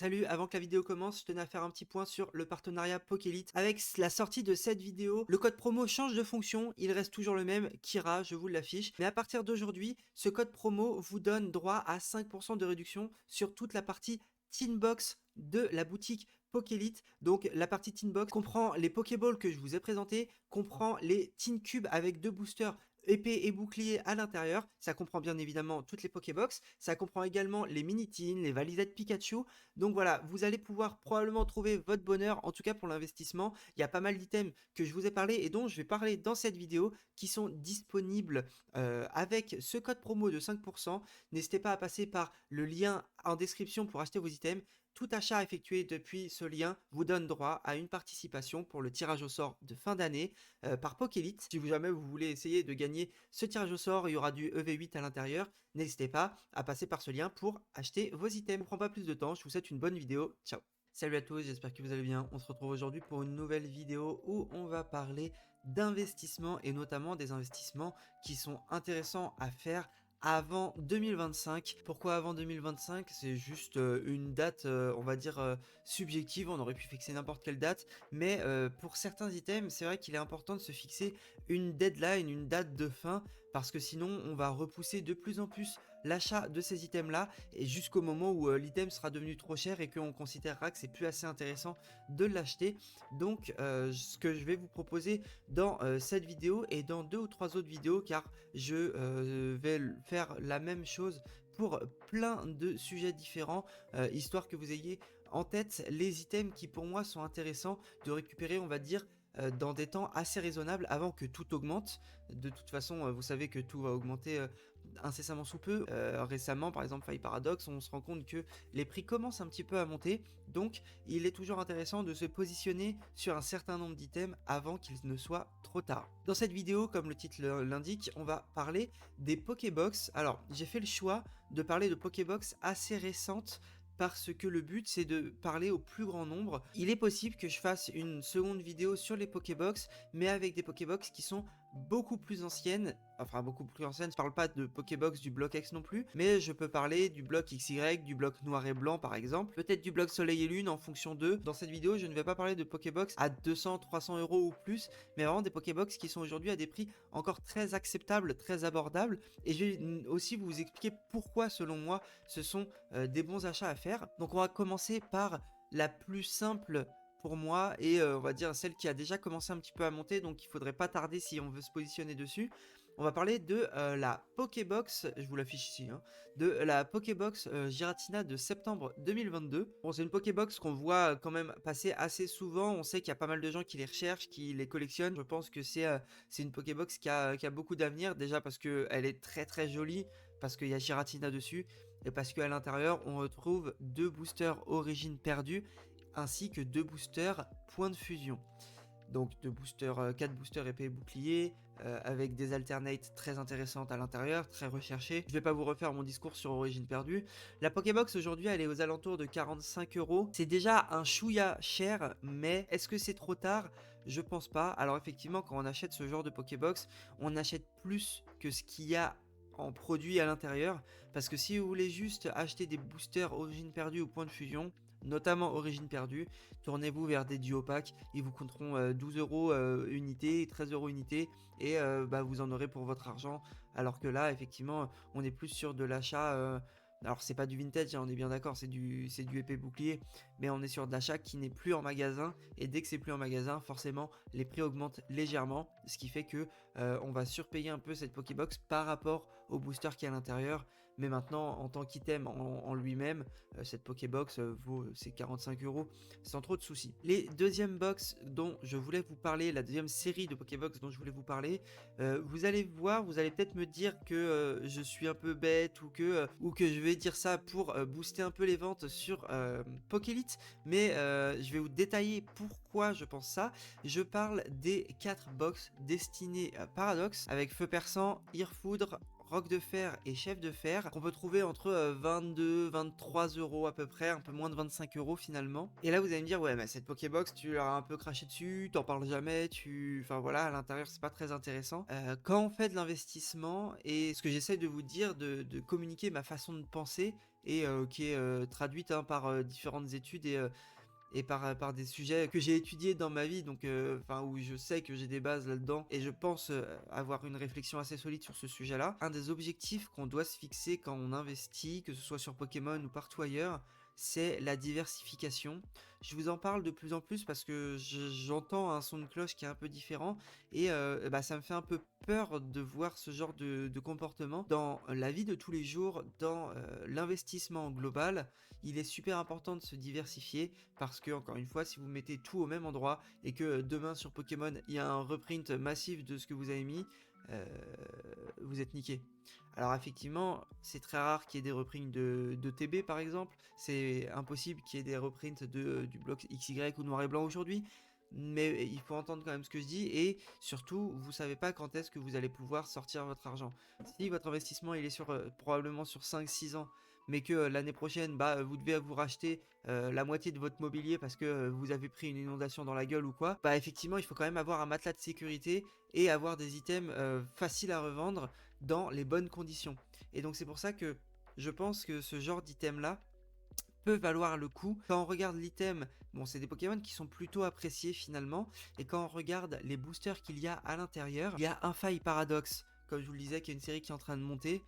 Salut, avant que la vidéo commence, je tenais à faire un petit point sur le partenariat Pokélite. Avec la sortie de cette vidéo, le code promo change de fonction, il reste toujours le même, Kira, je vous l'affiche. Mais à partir d'aujourd'hui, ce code promo vous donne droit à 5% de réduction sur toute la partie Tinbox de la boutique Pokélite. Donc la partie Tinbox comprend les Pokéballs que je vous ai présentés, comprend les Tin Cubes avec 2 boosters épée et bouclier à l'intérieur. Ça comprend bien évidemment toutes les Pokébox. Ça comprend également les mini-tins, les valisettes Pikachu. Donc voilà, vous allez pouvoir probablement trouver votre bonheur, en tout cas pour l'investissement. Il y a pas mal d'items que je vous ai parlé et dont je vais parler dans cette vidéo qui sont disponibles avec ce code promo de 5%. N'hésitez pas à passer par le lien en description pour acheter vos items. Tout achat effectué depuis ce lien vous donne droit à une participation pour le tirage au sort de fin d'année par Pokélite. Si jamais vous voulez essayer de gagner ce tirage au sort, il y aura du EV8 à l'intérieur. N'hésitez pas à passer par ce lien pour acheter vos items. Je ne prends pas plus de temps, je vous souhaite une bonne vidéo. Ciao. Salut à tous, j'espère que vous allez bien. On se retrouve aujourd'hui pour une nouvelle vidéo où on va parler d'investissement et notamment des investissements qui sont intéressants à faire avant 2025. Pourquoi avant 2025? C'est juste une date, on va dire, subjective. On aurait pu fixer n'importe quelle date. Mais pour certains items, c'est vrai qu'il est important de se fixer une deadline, une date de fin. Parce que sinon, on va repousser de plus en plus l'achat de ces items-là. Et jusqu'au moment où l'item sera devenu trop cher et qu'on considérera que c'est plus assez intéressant de l'acheter. Donc, ce que je vais vous proposer dans cette vidéo et dans 2 ou 3 autres vidéos, car je vais faire la même chose pour plein de sujets différents, histoire que vous ayez en tête les items qui pour moi sont intéressants de récupérer, on va dire, dans des temps assez raisonnables avant que tout augmente. De toute façon, vous savez que tout va augmenter incessamment sous peu. Récemment, par exemple, Faille Paradox, on se rend compte que les prix commencent un petit peu à monter. Donc, il est toujours intéressant de se positionner sur un certain nombre d'items avant qu'il ne soit trop tard. Dans cette vidéo, comme le titre l'indique, on va parler des Pokébox. Alors, j'ai fait le choix de parler de Pokébox assez récentes parce que le but c'est de parler au plus grand nombre. Il est possible que je fasse une seconde vidéo sur les Pokébox, mais avec des Pokébox qui sont beaucoup plus anciennes. Enfin, beaucoup plus anciennes, je parle pas de Pokébox du bloc X non plus, mais je peux parler du bloc XY, du bloc noir et blanc par exemple, peut-être du bloc soleil et lune en fonction d'eux. Dans cette vidéo, je ne vais pas parler de Pokébox à 200, 300 euros ou plus, mais vraiment des Pokébox qui sont aujourd'hui à des prix encore très acceptables, très abordables. Et je vais aussi vous expliquer pourquoi, selon moi, ce sont des bons achats à faire. Donc on va commencer par la plus simple pour moi et on va dire celle qui a déjà commencé un petit peu à monter, donc il faudrait pas tarder si on veut se positionner dessus. On va parler de la Pokébox, je vous l'affiche ici, hein, de la Pokébox Giratina de septembre 2022. Bon, c'est une Pokébox qu'on voit quand même passer assez souvent. On sait qu'il y a pas mal de gens qui les recherchent, qui les collectionnent. Je pense que c'est une Pokébox qui a beaucoup d'avenir, déjà parce qu'elle est très très jolie, parce qu'il y a Giratina dessus, et parce qu'à l'intérieur, on retrouve 2 boosters origine perdue, ainsi que 2 boosters point de fusion. Donc 4 boosters épée et bouclier, avec des alternates très intéressantes à l'intérieur, très recherchées. Je vais pas vous refaire mon discours sur Origine perdue. La Pokébox aujourd'hui elle est aux alentours de 45 euros. C'est déjà un chouïa cher, mais est-ce que c'est trop tard? Je pense pas. Alors effectivement, quand on achète ce genre de Pokébox, on achète plus que ce qu'il y a en produit à l'intérieur, parce que si vous voulez juste acheter des boosters origine perdue ou point de fusion, notamment origine perdue, tournez-vous vers des duo packs, ils vous coûteront 12 euros unité, 13 euros unité, et vous en aurez pour votre argent, alors que là effectivement on est plus sur de l'achat. Alors c'est pas du vintage, hein, on est bien d'accord, c'est du épée bouclier, mais on est sur de l'achat qui n'est plus en magasin, et dès que c'est plus en magasin, forcément les prix augmentent légèrement, ce qui fait que on va surpayer un peu cette Pokébox par rapport au booster qui est à l'intérieur. Mais maintenant, en tant qu'item en lui-même, cette Pokébox vaut ses 45 euros sans trop de soucis. Les deuxièmes box dont je voulais vous parler, la deuxième série de Pokébox dont je voulais vous parler, vous allez voir, vous allez peut-être me dire que je suis un peu bête ou que je vais dire ça pour booster un peu les ventes sur Pokélite, mais je vais vous détailler pourquoi je pense ça. Je parle des 4 box destinées à Paradox avec Feu Perçant, Irfoudre, Roc de Fer et Chef de Fer, qu'on peut trouver entre 22, 23 euros à peu près, un peu moins de 25 euros finalement. Et là vous allez me dire, ouais mais cette Pokébox tu leur as un peu craché dessus, t'en parles jamais, enfin voilà, à l'intérieur c'est pas très intéressant. Quand on fait de l'investissement, et ce que j'essaie de vous dire, de communiquer ma façon de penser, et qui est traduite hein, par différentes études et par des sujets que j'ai étudiés dans ma vie, donc enfin où je sais que j'ai des bases là-dedans et je pense avoir une réflexion assez solide sur ce sujet-là. Un des objectifs qu'on doit se fixer quand on investit, que ce soit sur Pokémon ou partout ailleurs, c'est la diversification. Je vous en parle de plus en plus parce que j'entends un son de cloche qui est un peu différent et bah, ça me fait un peu peur de voir ce genre de comportement dans la vie de tous les jours, dans l'investissement global. Il est super important de se diversifier parce que, encore une fois, si vous mettez tout au même endroit et que demain sur Pokémon il y a un reprint massif de ce que vous avez mis, euh, vous êtes niqué. Alors effectivement, c'est très rare qu'il y ait des reprints de TB par exemple, c'est impossible qu'il y ait des reprints du bloc XY ou noir et blanc aujourd'hui, mais il faut entendre quand même ce que je dis et surtout, vous savez pas quand est-ce que vous allez pouvoir sortir votre argent. Si votre investissement il est sur probablement sur 5-6 ans, mais que l'année prochaine, bah, vous devez vous racheter la moitié de votre mobilier parce que vous avez pris une inondation dans la gueule ou quoi, bah effectivement, il faut quand même avoir un matelas de sécurité et avoir des items faciles à revendre dans les bonnes conditions. Et donc c'est pour ça que je pense que ce genre d'item là peut valoir le coup. Quand on regarde l'item, bon c'est des Pokémon qui sont plutôt appréciés finalement, et quand on regarde les boosters qu'il y a à l'intérieur, il y a un Faille Paradox, comme je vous le disais, qui est une série qui est en train de monter,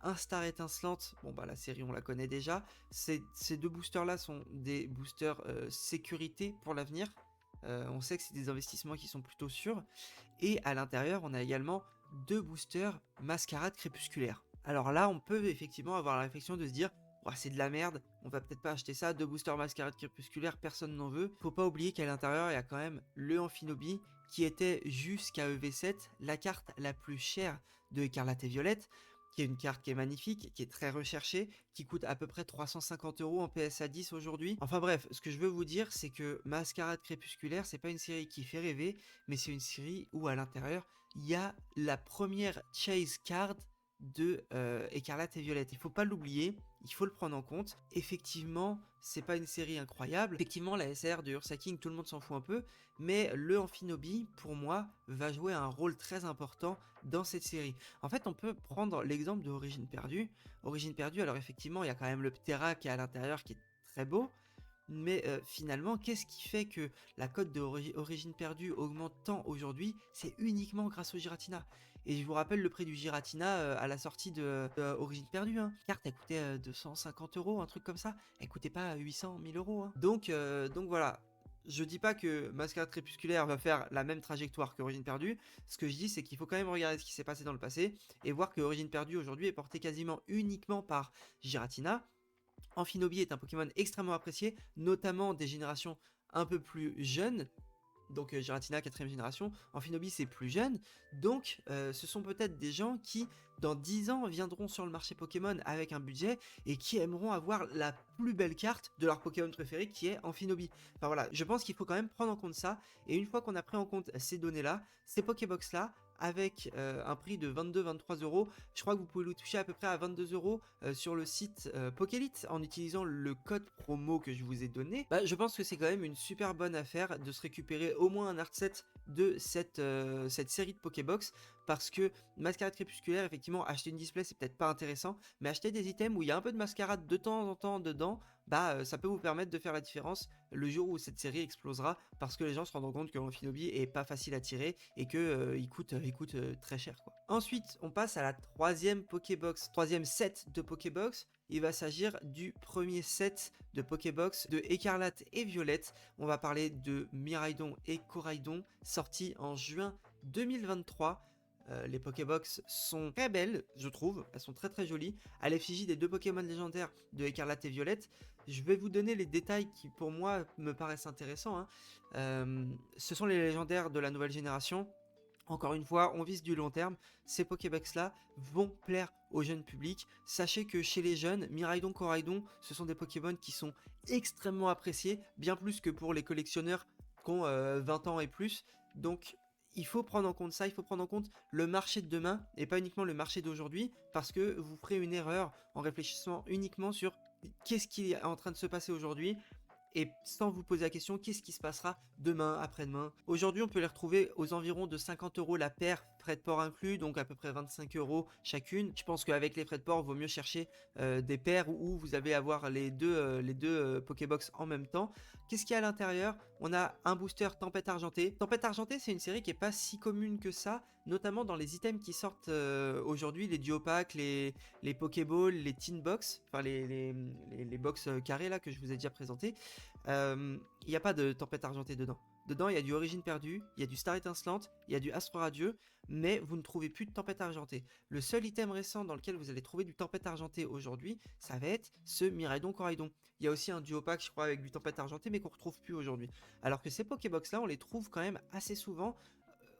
un Star étincelante, bon bah la série on la connaît déjà, ces deux boosters là sont des boosters sécurité pour l'avenir, on sait que c'est des investissements qui sont plutôt sûrs, et à l'intérieur on a également deux boosters Mascarade Crépusculaire. Alors là on peut effectivement avoir la réflexion de se dire oh, c'est de la merde, on va peut-être pas acheter ça, deux boosters Mascarade Crépusculaire, personne n'en veut. Faut pas oublier qu'à l'intérieur il y a quand même le Amphinobi qui était jusqu'à EV7 la carte la plus chère de Écarlate et Violette, qui est une carte qui est magnifique, qui est très recherchée, qui coûte à peu près 350 € en PSA 10 aujourd'hui. Enfin bref, ce que je veux vous dire, c'est que Mascarade Crépusculaire, c'est pas une série qui fait rêver, mais c'est une série où à l'intérieur, il y a la première chase card de Écarlate et Violette. Il faut pas l'oublier, il faut le prendre en compte. Effectivement, c'est pas une série incroyable. Effectivement, la SR de Ursa King, tout le monde s'en fout un peu, mais le Amphinobi, pour moi, va jouer un rôle très important dans cette série. En fait, on peut prendre l'exemple de Origine Perdue. Origine Perdue, alors effectivement, il y a quand même le Ptera qui est à l'intérieur, qui est très beau, mais finalement, qu'est-ce qui fait que la cote de Origine Perdue augmente tant aujourd'hui? C'est uniquement grâce au Giratina. Et je vous rappelle le prix du Giratina à la sortie de Origine Perdue. Hein. La carte, elle coûtait 250 €, un truc comme ça. Elle coûtait pas 800, 1000 €. Hein. Donc voilà. Je dis pas que Mascarade Crépusculaire va faire la même trajectoire que Origine Perdue. Ce que je dis, c'est qu'il faut quand même regarder ce qui s'est passé dans le passé et voir que Origine Perdue aujourd'hui est portée quasiment uniquement par Giratina. Amphinobi est un Pokémon extrêmement apprécié, notamment des générations un peu plus jeunes. Donc Giratina 4ème génération, Amphinobi c'est plus jeune, donc ce sont peut-être des gens qui dans 10 ans viendront sur le marché Pokémon avec un budget et qui aimeront avoir la plus belle carte de leur Pokémon préféré qui est Amphinobi. Enfin voilà, je pense qu'il faut quand même prendre en compte ça, et une fois qu'on a pris en compte ces données-là, ces Pokébox-là, avec un prix de 22-23 €. Je crois que vous pouvez le toucher à peu près à 22 € sur le site Pokélite en utilisant le code promo que je vous ai donné. Bah, je pense que c'est quand même une super bonne affaire de se récupérer au moins un art set de cette série de Pokébox, parce que Mascarade Crépusculaire, effectivement, acheter une display c'est peut-être pas intéressant, mais acheter des items où il y a un peu de mascarade de temps en temps dedans, bah ça peut vous permettre de faire la différence le jour où cette série explosera, parce que les gens se rendront compte que l'Amphinobi est pas facile à tirer et que il coûte très cher quoi. Ensuite, on passe à la troisième Pokébox, troisième set de Pokébox. Il va s'agir du premier set de Pokébox de Écarlate et Violette. On va parler de Miraidon et Coraidon, sortis en juin 2023. Les Pokébox sont très belles, je trouve, elles sont très très jolies, à l'effigie des deux Pokémon légendaires de Écarlate et Violette. Je vais vous donner les détails qui pour moi me paraissent intéressants. Hein. Ce sont les légendaires de la nouvelle génération. Encore une fois, on vise du long terme, ces Pokébox-là vont plaire au jeune public. Sachez que chez les jeunes, Miraidon, Coraidon, ce sont des Pokémon qui sont extrêmement appréciés, bien plus que pour les collectionneurs qui ont 20 ans et plus. Donc il faut prendre en compte ça, il faut prendre en compte le marché de demain et pas uniquement le marché d'aujourd'hui, parce que vous ferez une erreur en réfléchissant uniquement sur qu'est-ce qui est en train de se passer aujourd'hui et sans vous poser la question qu'est-ce qui se passera demain, après-demain. Aujourd'hui on peut les retrouver aux environs de 50 € la paire frais de port inclus, donc à peu près 25 € chacune. Je pense qu'avec les frais de port, il vaut mieux chercher des paires où vous allez avoir les deux Pokébox en même temps. Qu'est-ce qu'il y a à l'intérieur? On a un booster Tempête Argentée. Tempête Argentée, c'est une série qui est pas si commune que ça, notamment dans les items qui sortent aujourd'hui, les duo packs, les Pokéballs, les Teen Box, enfin les box carrés là que je vous ai déjà présenté. Il n'y a pas de Tempête Argentée dedans. Dedans, il y a du Origine Perdue, il y a du Star Étincelante, il y a du Astre Radieux, mais vous ne trouvez plus de Tempête Argentée. Le seul item récent dans lequel vous allez trouver du Tempête Argentée aujourd'hui, ça va être ce Miraidon Coraidon. Il y a aussi un duo pack, je crois, avec du Tempête Argentée, mais qu'on retrouve plus aujourd'hui. Alors que ces Pokébox là, on les trouve quand même assez souvent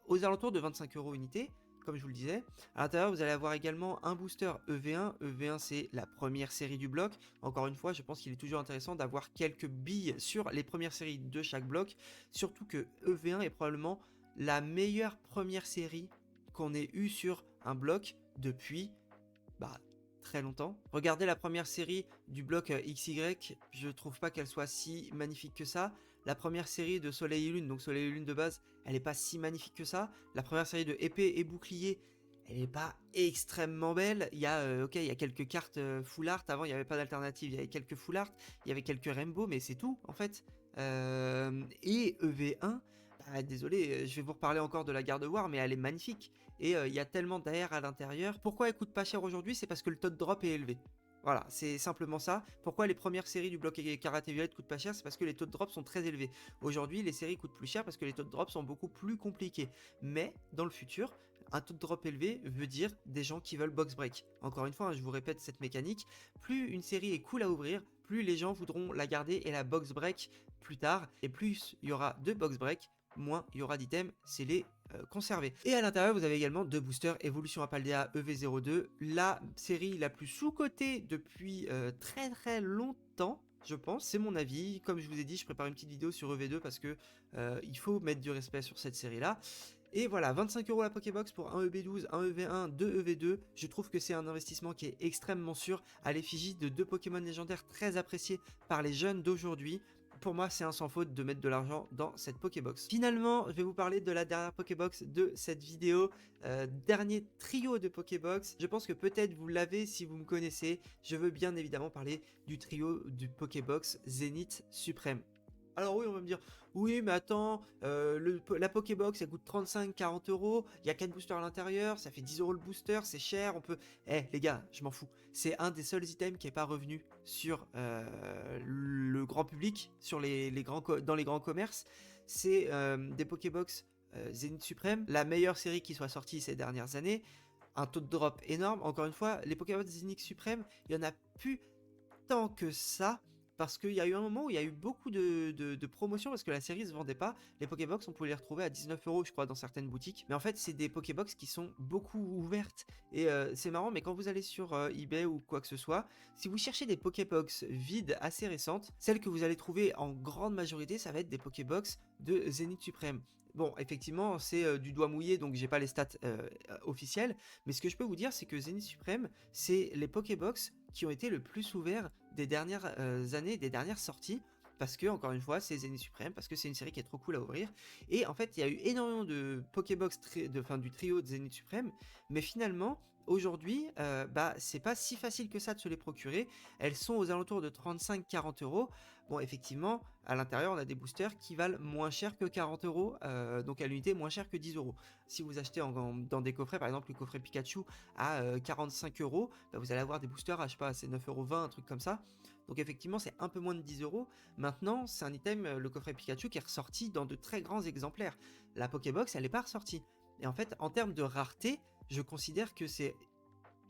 aux alentours de 25 € unité, comme je vous le disais. À l'intérieur, vous allez avoir également un booster EV1. EV1, c'est la première série du bloc. Encore une fois, je pense qu'il est toujours intéressant d'avoir quelques billes sur les premières séries de chaque bloc. Surtout que EV1 est probablement la meilleure première série qu'on ait eue sur un bloc depuis très longtemps. Regardez la première série du bloc XY, je trouve pas qu'elle soit si magnifique que ça. La première série de Soleil et Lune, donc Soleil et Lune de base, elle est pas si magnifique que ça. La première série de Épée et Bouclier, elle est pas extrêmement belle. Il y a, il y a quelques cartes full art. Avant, il n'y avait pas d'alternative. Il y avait quelques full art, il y avait quelques rainbow, mais c'est tout en fait. Et EV1, désolé, je vais vous reparler encore de la Gardevoir, mais elle est magnifique. Et il y a tellement d'air à l'intérieur. Pourquoi elle coûte pas cher aujourd'hui? C'est parce que le taux de drop est élevé. Voilà, c'est simplement ça. Pourquoi les premières séries du bloc Karaté Violette coûtent pas cher? C'est parce que les taux de drop sont très élevés. Aujourd'hui, les séries coûtent plus cher parce que les taux de drop sont beaucoup plus compliqués. Mais dans le futur, un taux de drop élevé veut dire des gens qui veulent box break. Encore une fois, je vous répète cette mécanique. Plus une série est cool à ouvrir, plus les gens voudront la garder et la box break plus tard. Et plus il y aura de box break, moins il y aura d'items, c'est les conserver. Et à l'intérieur, vous avez également deux boosters Evolution Apaldea EV02, la série la plus sous-cotée depuis très longtemps. Je pense, c'est mon avis. Comme je vous ai dit, je prépare une petite vidéo sur EV2 parce que il faut mettre du respect sur cette série-là. Et voilà, 25 € la Pokébox pour un EB12, un EV1, deux EV2. Je trouve que c'est un investissement qui est extrêmement sûr à l'effigie de deux Pokémon légendaires très appréciés par les jeunes d'aujourd'hui. Pour moi, c'est un sans faute de mettre de l'argent dans cette Pokébox. Finalement, je vais vous parler de la dernière Pokébox de cette vidéo. Dernier trio de Pokébox. Je pense que peut-être vous l'avez si vous me connaissez. Je veux bien évidemment parler du trio du Pokébox Zénith Suprême. Alors oui, on va me dire, oui, mais attends, la Pokébox, elle coûte 35-40 €, il y a 4 boosters à l'intérieur, ça fait 10 € le booster, c'est cher, on peut... Eh, les gars, je m'en fous. C'est un des seuls items qui n'est pas revenu sur le grand public, sur dans les grands commerces. C'est des Pokébox Zénith Suprême, la meilleure série qui soit sortie ces dernières années. Un taux de drop énorme. Encore une fois, les Pokébox Zénith Suprême, il n'y en a plus tant que ça. Parce qu'il y a eu un moment où il y a eu beaucoup de promotions parce que la série se vendait pas. Les Pokébox, on pouvait les retrouver à 19 € je crois dans certaines boutiques. Mais en fait, c'est des Pokébox qui sont beaucoup ouvertes. Et c'est marrant, mais quand vous allez sur eBay ou quoi que ce soit, si vous cherchez des Pokébox vides assez récentes, celles que vous allez trouver en grande majorité, ça va être des Pokébox de Zénith Suprême. Bon, effectivement, c'est du doigt mouillé, donc j'ai pas les stats officielles. Mais ce que je peux vous dire, c'est que Zénith Suprême, c'est les Pokébox qui ont été le plus ouverts des dernières années, des dernières sorties, parce que, encore une fois, c'est Zénith Suprême, parce que c'est une série qui est trop cool à ouvrir. Et en fait, il y a eu énormément de Pokébox du trio de Zénith Suprême, mais finalement, aujourd'hui, c'est pas si facile que ça de se les procurer. Elles sont aux alentours de 35-40 €. Bon, effectivement, à l'intérieur, on a des boosters qui valent moins cher que 40 €, donc à l'unité moins cher que 10 €. Si vous achetez dans des coffrets, par exemple le coffret Pikachu à 45 €, vous allez avoir des boosters à, je sais pas, c'est 9,20 €, un truc comme ça. Donc effectivement, c'est un peu moins de 10 €. Maintenant, c'est un item, le coffret Pikachu, qui est ressorti dans de très grands exemplaires. La Pokébox, elle n'est pas ressortie. Et en fait, en termes de rareté, je considère que c'est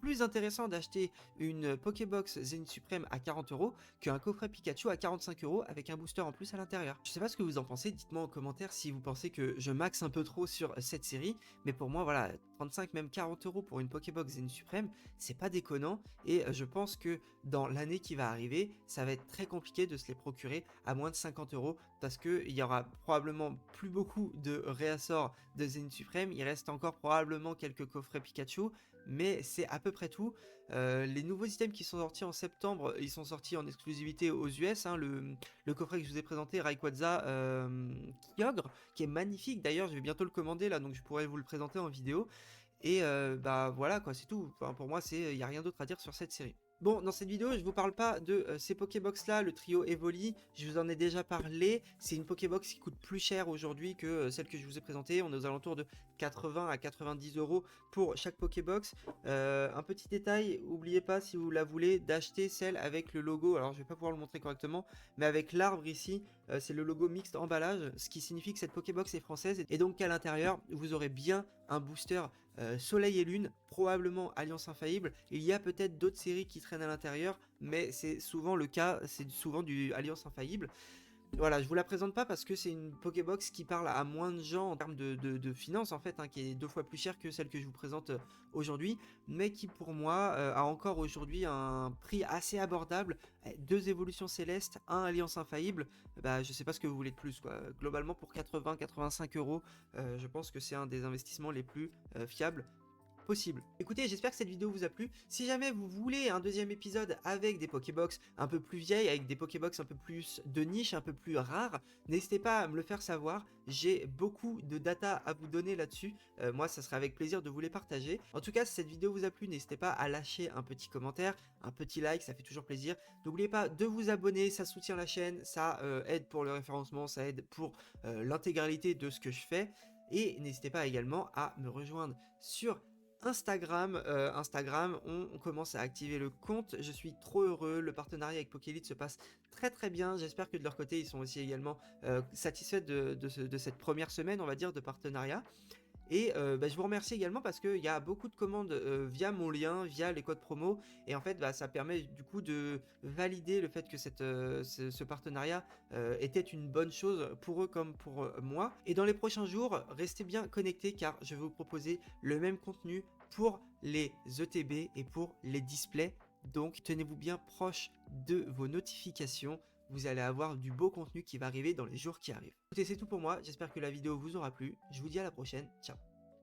plus intéressant d'acheter une Pokébox Zénith Suprême à 40 € qu'un coffret Pikachu à 45 € avec un booster en plus à l'intérieur. Je sais pas ce que vous en pensez, dites-moi en commentaire si vous pensez que je maxe un peu trop sur cette série, mais pour moi voilà, 35 même 40 € pour une Pokébox Zénith Suprême, c'est pas déconnant, et je pense que dans l'année qui va arriver, ça va être très compliqué de se les procurer à moins de 50 € parce qu'il y aura probablement plus beaucoup de réassorts de Zénith Suprême, il reste encore probablement quelques coffrets Pikachu, mais c'est à peu près tout. Les nouveaux items qui sont sortis en septembre, ils sont sortis en exclusivité aux US, hein, le coffret que je vous ai présenté, Rayquaza Kyogre, qui est magnifique d'ailleurs, je vais bientôt le commander là, donc je pourrais vous le présenter en vidéo. Et bah voilà quoi, c'est tout. Enfin, pour moi, il n'y a rien d'autre à dire sur cette série. Bon, dans cette vidéo, je vous parle pas de ces Pokébox là, le trio Evoli, je vous en ai déjà parlé. C'est une Pokébox qui coûte plus cher aujourd'hui que celle que je vous ai présentée. On est aux alentours de 80 à 90 € pour chaque Pokébox. Un petit détail, n'oubliez pas si vous la voulez d'acheter celle avec le logo. Alors je vais pas pouvoir le montrer correctement, mais avec l'arbre ici, c'est le logo mixte emballage, ce qui signifie que cette Pokébox est française et donc qu'à l'intérieur, vous aurez bien un booster Soleil et Lune, probablement Alliance Infaillible. Il y a peut-être d'autres séries qui traînent à l'intérieur, mais c'est souvent le cas, c'est souvent du Alliance Infaillible. Voilà, je vous la présente pas parce que c'est une Pokébox qui parle à moins de gens en termes de finances en fait, hein, qui est 2 fois plus chère que celle que je vous présente aujourd'hui, mais qui pour moi a encore aujourd'hui un prix assez abordable. 2 évolutions célestes, un Alliance Infaillible, bah je sais pas ce que vous voulez de plus quoi. Globalement pour 80-85 €, je pense que c'est un des investissements les plus fiables possible. Écoutez, j'espère que cette vidéo vous a plu. Si jamais vous voulez un deuxième épisode avec des Pokébox un peu plus vieilles, avec des Pokébox un peu plus de niche, un peu plus rares, n'hésitez pas à me le faire savoir. J'ai beaucoup de data à vous donner là-dessus. Moi, ça serait avec plaisir de vous les partager. En tout cas, si cette vidéo vous a plu, n'hésitez pas à lâcher un petit commentaire, un petit like, ça fait toujours plaisir. N'oubliez pas de vous abonner, ça soutient la chaîne, ça aide pour le référencement, ça aide pour l'intégralité de ce que je fais. Et n'hésitez pas également à me rejoindre sur Instagram, on commence à activer le compte. Je suis trop heureux. Le partenariat avec Pokélite se passe très très bien. J'espère que de leur côté, ils sont aussi également satisfaits de cette première semaine, on va dire, de partenariat. Et bah, je vous remercie également parce qu'il y a beaucoup de commandes via mon lien, via les codes promo. Et en fait, bah, ça permet du coup de valider le fait que ce partenariat était une bonne chose pour eux comme pour moi. Et dans les prochains jours, restez bien connectés car je vais vous proposer le même contenu pour les ETB et pour les displays. Donc tenez-vous bien proche de vos notifications. Vous allez avoir du beau contenu qui va arriver dans les jours qui arrivent. Écoutez, c'est tout pour moi. J'espère que la vidéo vous aura plu. Je vous dis à la prochaine. Ciao.